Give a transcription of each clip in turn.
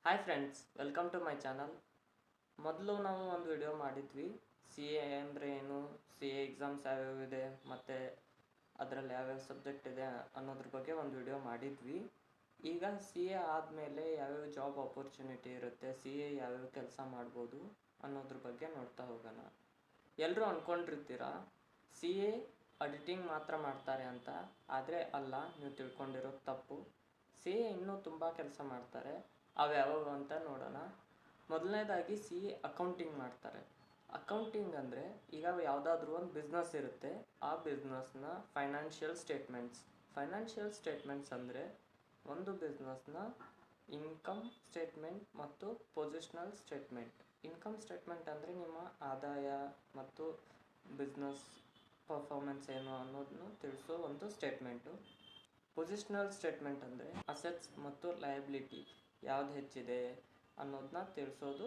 Hi friends, welcome to my channel. ಮೊದಲು ನಾವು ಒಂದು ವಿಡಿಯೋ ಮಾಡಿದ್ವಿ. ಸಿ ಎ ಅಂದರೆ ಏನು, ಸಿ ಎ ಎಕ್ಸಾಮ್ಸ್ ಯಾವ್ಯಾವಿದೆ ಮತ್ತು ಅದರಲ್ಲಿ ಯಾವ್ಯಾವ ಸಬ್ಜೆಕ್ಟ್ ಇದೆ ಅನ್ನೋದ್ರ ಬಗ್ಗೆ ಒಂದು ವಿಡಿಯೋ ಮಾಡಿದ್ವಿ. ಈಗ ಸಿ ಎ ಆದಮೇಲೆ ಯಾವ್ಯಾವ ಜಾಬ್ ಆಪರ್ಚುನಿಟಿ ಇರುತ್ತೆ, ಸಿ ಎ ಯಾವ್ಯಾವ ಕೆಲಸ ಮಾಡ್ಬೋದು ಅನ್ನೋದ್ರ ಬಗ್ಗೆ ನೋಡ್ತಾ ಹೋಗೋಣ. ಎಲ್ಲರೂ ಅಂದ್ಕೊಂಡಿರ್ತೀರ ಸಿ ಎ ಅಡಿಟಿಂಗ್ ಮಾತ್ರ ಮಾಡ್ತಾರೆ ಅಂತ, ಆದರೆ ಅಲ್ಲ, ನೀವು ತಿಳ್ಕೊಂಡಿರೋದು ತಪ್ಪು. ಸಿ ಎ ಇನ್ನೂ ತುಂಬ ಕೆಲಸ ಮಾಡ್ತಾರೆ. ಅವ್ಯಾವ ಅಂತ ನೋಡೋಣ. ಮೊದಲನೇದಾಗಿ ಸಿ ಎ ಅಕೌಂಟಿಂಗ್ ಮಾಡ್ತಾರೆ. ಅಕೌಂಟಿಂಗ್ ಅಂದರೆ ಈಗ ಯಾವುದಾದ್ರೂ ಒಂದು ಬಿಸ್ನೆಸ್ ಇರುತ್ತೆ, ಆ ಬಿಸ್ನೆಸ್ನ ಫೈನಾನ್ಷಿಯಲ್ ಸ್ಟೇಟ್ಮೆಂಟ್ಸ್ ಅಂದರೆ ಒಂದು ಬಿಸ್ನೆಸ್ನ ಇನ್ಕಮ್ ಸ್ಟೇಟ್ಮೆಂಟ್ ಮತ್ತು ಪೊಸಿಷನಲ್ ಸ್ಟೇಟ್ಮೆಂಟ್. ಇನ್ಕಮ್ ಸ್ಟೇಟ್ಮೆಂಟ್ ಅಂದರೆ ನಿಮ್ಮ ಆದಾಯ ಮತ್ತು ಬಿಸ್ನೆಸ್ ಪರ್ಫಾರ್ಮೆನ್ಸ್ ಏನು ಅನ್ನೋದನ್ನು ತಿಳಿಸೋ ಒಂದು ಸ್ಟೇಟ್ಮೆಂಟು. ಪೊಸಿಷನಲ್ ಸ್ಟೇಟ್ಮೆಂಟ್ ಅಂದರೆ ಅಸೆಟ್ಸ್ ಮತ್ತು ಲಯಬಿಲಿಟಿ ಯಾವ್ದು ಹೆಚ್ಚಿದೆ ಅನ್ನೋದನ್ನ ತಿಳಿಸೋದು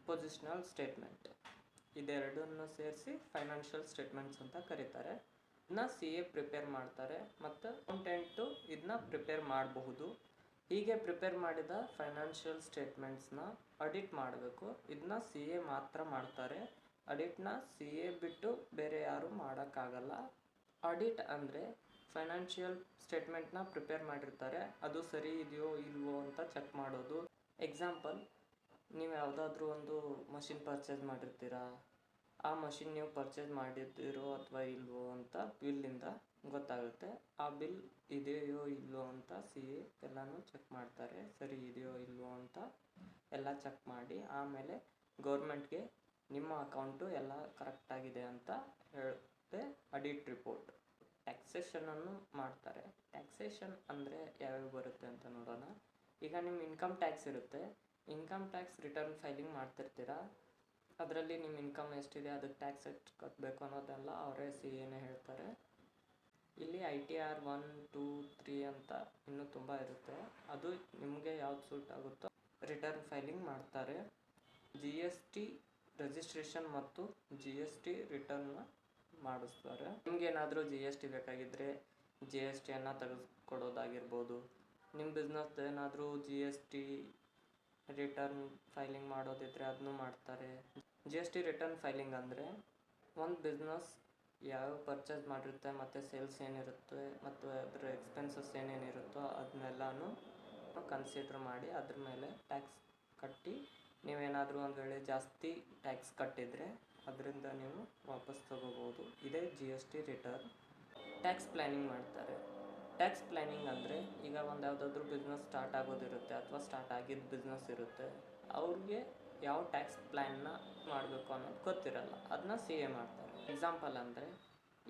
ಪೊಸಿಷನಲ್ ಸ್ಟೇಟ್ಮೆಂಟ್. ಇದೆರಡನ್ನು ಸೇರಿಸಿ ಫೈನಾನ್ಷಿಯಲ್ ಸ್ಟೇಟ್ಮೆಂಟ್ಸ್ ಅಂತ ಕರೀತಾರೆ. ಇದನ್ನ ಸಿ ಎ ಪ್ರಿಪೇರ್ ಮಾಡ್ತಾರೆ ಮತ್ತು ಅಕೌಂಟೆಂಟು ಇದನ್ನ ಪ್ರಿಪೇರ್ ಮಾಡಬಹುದು. ಹೀಗೆ ಪ್ರಿಪೇರ್ ಮಾಡಿದ ಫೈನಾನ್ಷಿಯಲ್ ಸ್ಟೇಟ್ಮೆಂಟ್ಸ್ನ ಅಡಿಟ್ ಮಾಡಬೇಕು. ಇದನ್ನ ಸಿ ಎ ಮಾತ್ರ ಮಾಡ್ತಾರೆ. ಅಡಿಟ್ನ ಸಿ ಎ ಬಿಟ್ಟು ಬೇರೆ ಯಾರು ಮಾಡೋಕ್ಕಾಗಲ್ಲ. ಆಡಿಟ್ ಅಂದರೆ ಫೈನಾನ್ಷಿಯಲ್ ಸ್ಟೇಟ್ಮೆಂಟ್ನ ಪ್ರಿಪೇರ್ ಮಾಡಿರ್ತಾರೆ, ಅದು ಸರಿ ಇದೆಯೋ ಇಲ್ವೋ ಅಂತ ಚೆಕ್ ಮಾಡೋದು. ಎಕ್ಸಾಂಪಲ್, ನೀವು ಯಾವುದಾದ್ರೂ ಒಂದು ಮಷಿನ್ ಪರ್ಚೇಸ್ ಮಾಡಿರ್ತೀರಾ, ಆ ಮಷಿನ್ ನೀವು ಪರ್ಚೇಸ್ ಮಾಡಿದ್ದೀರೋ ಅಥವಾ ಇಲ್ವೋ ಅಂತ ಬಿಲ್ಲಿಂದ ಗೊತ್ತಾಗುತ್ತೆ. ಆ ಬಿಲ್ ಇದೆಯೋ ಇಲ್ವೋ ಅಂತ ಸಿ ಎ ಎಲ್ಲನೂ ಚೆಕ್ ಮಾಡ್ತಾರೆ, ಸರಿ ಇದೆಯೋ ಇಲ್ವೋ ಅಂತ ಎಲ್ಲ ಚೆಕ್ ಮಾಡಿ ಆಮೇಲೆ ಗೌರ್ಮೆಂಟ್ಗೆ ನಿಮ್ಮ ಅಕೌಂಟು ಎಲ್ಲ ಕರೆಕ್ಟಾಗಿದೆ ಅಂತ ಹೇಳುತ್ತೆ ಆಡಿಟ್ ರಿಪೋರ್ಟ್. ಟ್ಯಾಕ್ಸೇಷನನ್ನು ಮಾಡ್ತಾರೆ. ಟ್ಯಾಕ್ಸೇಷನ್ ಅಂದರೆ ಯಾವ್ಯಾವ ಬರುತ್ತೆ ಅಂತ ನೋಡೋಣ. ಈಗ ನಿಮ್ಮ ಇನ್ಕಮ್ ಟ್ಯಾಕ್ಸ್ ಇರುತ್ತೆ, ಇನ್ಕಮ್ ಟ್ಯಾಕ್ಸ್ ರಿಟರ್ನ್ ಫೈಲಿಂಗ್ ಮಾಡ್ತಿರ್ತೀರ. ಅದರಲ್ಲಿ ನಿಮ್ಮ ಇನ್ಕಮ್ ಎಷ್ಟಿದೆ, ಅದಕ್ಕೆ ಟ್ಯಾಕ್ಸ್ ಎಷ್ಟು ಕಟ್ಟಬೇಕು ಅನ್ನೋದೆಲ್ಲ ಅವರೇ ಸಿ ಎನೇ ಹೇಳ್ತಾರೆ. ಇಲ್ಲಿ ITR 1, 2, 3 ಅಂತ ಇನ್ನೂ ತುಂಬ ಇರುತ್ತೆ. ಅದು ನಿಮಗೆ ಯಾವ್ದು ಸೂಟ್ ಆಗುತ್ತೋ ರಿಟರ್ನ್ ಫೈಲಿಂಗ್ ಮಾಡ್ತಾರೆ. GST ರಿಜಿಸ್ಟ್ರೇಷನ್ ಮತ್ತು GST ರಿಟರ್ನ್ನ ಮಾಡಿಸ್ತಾರೆ. ನಿಮಗೇನಾದರೂ GST ಬೇಕಾಗಿದ್ದರೆ GSTಯನ್ನು ತೆಗೆದುಕೊಡೋದಾಗಿರ್ಬೋದು. ನಿಮ್ಮ ಬಿಸ್ನೆಸ್ ಏನಾದರೂ GST ರಿಟರ್ನ್ ಫೈಲಿಂಗ್ ಮಾಡೋದಿದ್ರೆ ಅದನ್ನು ಮಾಡ್ತಾರೆ. GST ರಿಟರ್ನ್ ಫೈಲಿಂಗ್ ಅಂದರೆ ಒಂದು ಬಿಸ್ನೆಸ್ ಯಾವ ಪರ್ಚೇಸ್ ಮಾಡಿರುತ್ತೆ ಮತ್ತು ಸೇಲ್ಸ್ ಏನಿರುತ್ತೆ ಮತ್ತು ಅದರ ಎಕ್ಸ್ಪೆನ್ಸಸ್ ಏನೇನಿರುತ್ತೋ ಅದನ್ನೆಲ್ಲನೂ ಕನ್ಸಿಡರ್ ಮಾಡಿ ಅದ್ರ ಮೇಲೆ ಟ್ಯಾಕ್ಸ್ ಕಟ್ಟಿ, ನೀವೇನಾದರೂ ಒಂದು ವೇಳೆ ಜಾಸ್ತಿ ಟ್ಯಾಕ್ಸ್ ಕಟ್ಟಿದರೆ ಅದರಿಂದ ನೀವು ವಾಪಸ್ ತಗೋಬೋದು. ಇದೇ GST ರಿಟರ್ನ್. ಟ್ಯಾಕ್ಸ್ ಪ್ಲ್ಯಾನಿಂಗ್ ಮಾಡ್ತಾರೆ. ಟ್ಯಾಕ್ಸ್ ಪ್ಲ್ಯಾನಿಂಗ್ ಅಂದರೆ ಈಗ ಒಂದು ಯಾವುದಾದ್ರೂ ಬಿಸ್ನೆಸ್ ಸ್ಟಾರ್ಟ್ ಆಗೋದಿರುತ್ತೆ ಅಥವಾ ಸ್ಟಾರ್ಟ್ ಆಗಿದ್ದ ಬಿಸ್ನೆಸ್ ಇರುತ್ತೆ, ಅವ್ರಿಗೆ ಯಾವ ಟ್ಯಾಕ್ಸ್ ಪ್ಲ್ಯಾನ್ನ ಮಾಡಬೇಕು ಅನ್ನೋದು ಗೊತ್ತಿರಲ್ಲ, ಅದನ್ನ ಸಿ ಎ ಮಾಡ್ತಾರೆ. ಎಕ್ಸಾಂಪಲ್ ಅಂದರೆ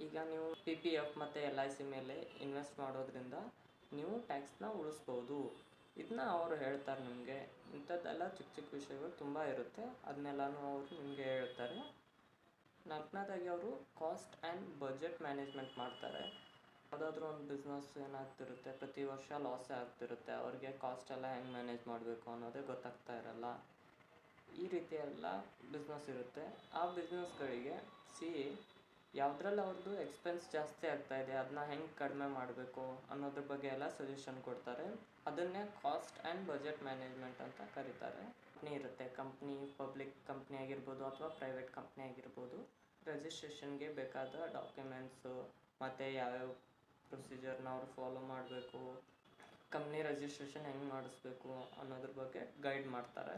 ಈಗ ನೀವು PPF ಮತ್ತು LIC ಮೇಲೆ ಇನ್ವೆಸ್ಟ್ ಮಾಡೋದ್ರಿಂದ ನೀವು ಟ್ಯಾಕ್ಸ್ನ ಉಳಿಸ್ಬೋದು. ಇದನ್ನ ಅವರು ಹೇಳ್ತಾರೆ ನಿಮಗೆ. ಇಂಥದ್ದೆಲ್ಲ ಚಿಕ್ಕ ಚಿಕ್ಕ ವಿಷಯಗಳು ತುಂಬ ಇರುತ್ತೆ, ಅದನ್ನೆಲ್ಲನೂ ಅವರು ನಿಮಗೆ ಹೇಳ್ತಾರೆ. ನಾಲ್ಕನೇದಾಗಿ ಅವರು ಕಾಸ್ಟ್ ಆ್ಯಂಡ್ ಬಜೆಟ್ ಮ್ಯಾನೇಜ್ಮೆಂಟ್ ಮಾಡ್ತಾರೆ. ಯಾವುದಾದ್ರೂ ಒಂದು ಬಿಸ್ನೆಸ್ ಏನಾಗ್ತಿರುತ್ತೆ, ಪ್ರತಿ ವರ್ಷ ಲಾಸೇ ಆಗ್ತಿರುತ್ತೆ, ಅವ್ರಿಗೆ ಕಾಸ್ಟ್ ಎಲ್ಲ ಹೆಂಗೆ ಮ್ಯಾನೇಜ್ ಮಾಡಬೇಕು ಅನ್ನೋದೇ ಗೊತ್ತಾಗ್ತಾ ಇರಲ್ಲ. ಈ ರೀತಿ ಎಲ್ಲ ಬಿಸ್ನೆಸ್ ಇರುತ್ತೆ. ಆ ಬಿಸ್ನೆಸ್ಗಳಿಗೆ ಸಿ ಎ ಯಾವುದ್ರಲ್ಲಿ ಅವ್ರದ್ದು ಎಕ್ಸ್ಪೆನ್ಸ್ ಜಾಸ್ತಿ ಆಗ್ತಾಯಿದೆ ಅದನ್ನ ಹೆಂಗೆ ಕಡಿಮೆ ಮಾಡಬೇಕು ಅನ್ನೋದ್ರ ಬಗ್ಗೆ ಎಲ್ಲ ಸಜೆಷನ್ ಕೊಡ್ತಾರೆ. ಅದನ್ನೇ ಕಾಸ್ಟ್ ಆ್ಯಂಡ್ ಬಜೆಟ್ ಮ್ಯಾನೇಜ್ಮೆಂಟ್ ಅಂತ ಕರೀತಾರೆ. ಇರುತ್ತೆ, ಕಂಪ್ನಿ, ಪಬ್ಲಿಕ್ ಕಂಪ್ನಿ ಆಗಿರ್ಬೋದು ಅಥವಾ ಪ್ರೈವೇಟ್ ಕಂಪ್ನಿ ಆಗಿರ್ಬೋದು. ರಿಜಿಸ್ಟ್ರೇಷನ್ಗೆ ಬೇಕಾದ ಡಾಕ್ಯುಮೆಂಟ್ಸು ಮತ್ತು ಯಾವ್ಯಾವ ಪ್ರೊಸೀಜರ್ನ ಅವ್ರು ಫಾಲೋ ಮಾಡಬೇಕು, ಕಂಪ್ನಿ ರಿಜಿಸ್ಟ್ರೇಷನ್ ಹೆಂಗೆ ಮಾಡಿಸ್ಬೇಕು ಅನ್ನೋದ್ರ ಬಗ್ಗೆ ಗೈಡ್ ಮಾಡ್ತಾರೆ.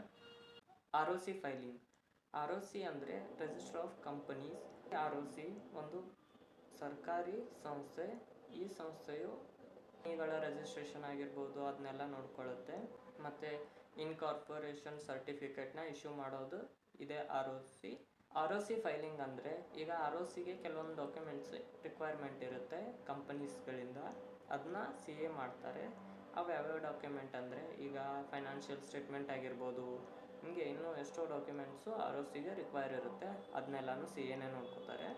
ROC filing. ROC ಅಂದರೆ ರಿಜಿಸ್ಟರ್ ಆಫ್ ಕಂಪನೀಸ್. ROC ಒಂದು ಸರ್ಕಾರಿ ಸಂಸ್ಥೆ. ಈ ಸಂಸ್ಥೆಯು ಕಂಪನಿಗಳ ರಿಜಿಸ್ಟ್ರೇಷನ್ ಆಗಿರ್ಬೋದು ಅದನ್ನೆಲ್ಲ ನೋಡ್ಕೊಳ್ಳುತ್ತೆ ಮತ್ತು ಇನ್ಕಾರ್ಪೊರೇಷನ್ ಸರ್ಟಿಫಿಕೇಟ್ನ ಇಶ್ಯೂ ಮಾಡೋದು ಇದೆ ROC ಫೈಲಿಂಗ್ ಅಂದರೆ ಈಗ ROCಗೆ ಕೆಲವೊಂದು ಡಾಕ್ಯುಮೆಂಟ್ಸ್ ರಿಕ್ವೈರ್ಮೆಂಟ್ ಇರುತ್ತೆ ಕಂಪನೀಸ್ಗಳಿಂದ, ಅದನ್ನ ಸಿ ಎ ಮಾಡ್ತಾರೆ. ಅವು ಯಾವ್ಯಾವ ಡಾಕ್ಯುಮೆಂಟ್ ಅಂದರೆ ಈಗ ಫೈನಾನ್ಷಿಯಲ್ ಸ್ಟೇಟ್ಮೆಂಟ್ ಆಗಿರ್ಬೋದು, ಹಿಂಗೆ ಇನ್ನೂ ಎಷ್ಟೋ ಡಾಕ್ಯುಮೆಂಟ್ಸು ROCಗೆ ರಿಕ್ವೈರ್ ಇರುತ್ತೆ, ಅದನ್ನೆಲ್ಲನೂ ಸಿ ಎನೇ ನೋಡ್ಕೋತಾರೆ.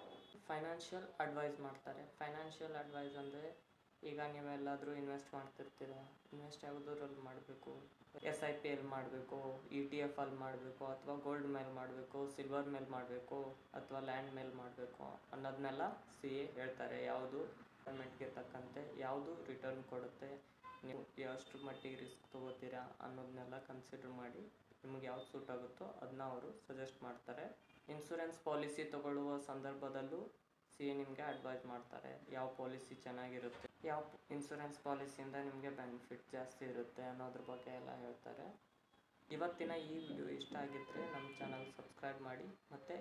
ಫೈನಾನ್ಷಿಯಲ್ ಅಡ್ವೈಸ್ ಮಾಡ್ತಾರೆ. ಫೈನಾನ್ಷಿಯಲ್ ಅಡ್ವೈಸ್ ಅಂದರೆ ಈಗ ನೀವೆಲ್ಲಾದರೂ ಇನ್ವೆಸ್ಟ್ ಮಾಡ್ತಿರ್ತೀರ, ಇನ್ವೆಸ್ಟ್ ಯಾವುದರಲ್ಲಿ ಮಾಡಬೇಕು, SIP ಎಲ್ಲಿ ಮಾಡಬೇಕು, ETF ಅಲ್ಲಿ ಮಾಡಬೇಕು ಅಥವಾ ಗೋಲ್ಡ್ ಮೇಲೆ ಮಾಡಬೇಕು, ಸಿಲ್ವರ್ ಮೇಲೆ ಮಾಡಬೇಕು ಅಥವಾ ಲ್ಯಾಂಡ್ ಮೇಲೆ ಮಾಡಬೇಕು ಅನ್ನೋದನ್ನೆಲ್ಲ ಸಿ ಎ ಹೇಳ್ತಾರೆ. ಯಾವುದು ಗೌರ್ಮೆಂಟ್ಗೆ ತಕ್ಕಂತೆ ಯಾವುದು ರಿಟರ್ನ್ ಕೊಡುತ್ತೆ, ನೀವು ಎಷ್ಟು ಮಟ್ಟಿಗೆ ರಿಸ್ಕ್ ತೊಗೋತೀರಾ ಅನ್ನೋದನ್ನೆಲ್ಲ ಕನ್ಸಿಡರ್ ಮಾಡಿ ನಿಮಗೆ ಯಾವ್ದು ಸೂಟ್ ಆಗುತ್ತೋ ಅದನ್ನ ಅವರು ಸಜೆಸ್ಟ್ ಮಾಡ್ತಾರೆ. ಇನ್ಶೂರೆನ್ಸ್ ಪಾಲಿಸಿ ತಗೊಳ್ಳುವ ಸಂದರ್ಭದಲ್ಲೂ ನಿಮಗೆ ಅಡ್ವೈಸ್ ಮಾಡ್ತಾರೆ ಯಾವ ಪಾಲಿಸಿ ಚೆನ್ನಾಗಿರುತ್ತೆ, ಯಾವ ಇನ್ಶೂರೆನ್ಸ್ ಪಾಲಿಸಿಯಿಂದ ನಿಮಗೆ ಬೆನಿಫಿಟ್ ಜಾಸ್ತಿ ಇರುತ್ತೆ ಅನ್ನೋದ್ರ ಬಗ್ಗೆ ಎಲ್ಲ ಹೇಳ್ತಾರೆ. ಇವತ್ತಿನ ಈ ವಿಡಿಯೋ ಇಷ್ಟ ಆಗಿದ್ದರೆ ನಮ್ಮ ಚಾನಲ್ ಸಬ್ಸ್ಕ್ರೈಬ್ ಮಾಡಿ, ಮತ್ತು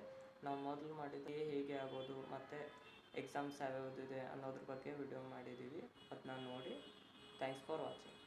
ನಾವು ಮೊದಲು ಮಾಡಿದ ಹೇಗೆ ಆಗೋದು ಮತ್ತು ಎಕ್ಸಾಮ್ಸ್ ಯಾವ್ಯಾವುದಿದೆ ಅನ್ನೋದ್ರ ಬಗ್ಗೆ ವಿಡಿಯೋ ಮಾಡಿದ್ದೀವಿ, ಅದನ್ನ ನೋಡಿ. Thanks for watching.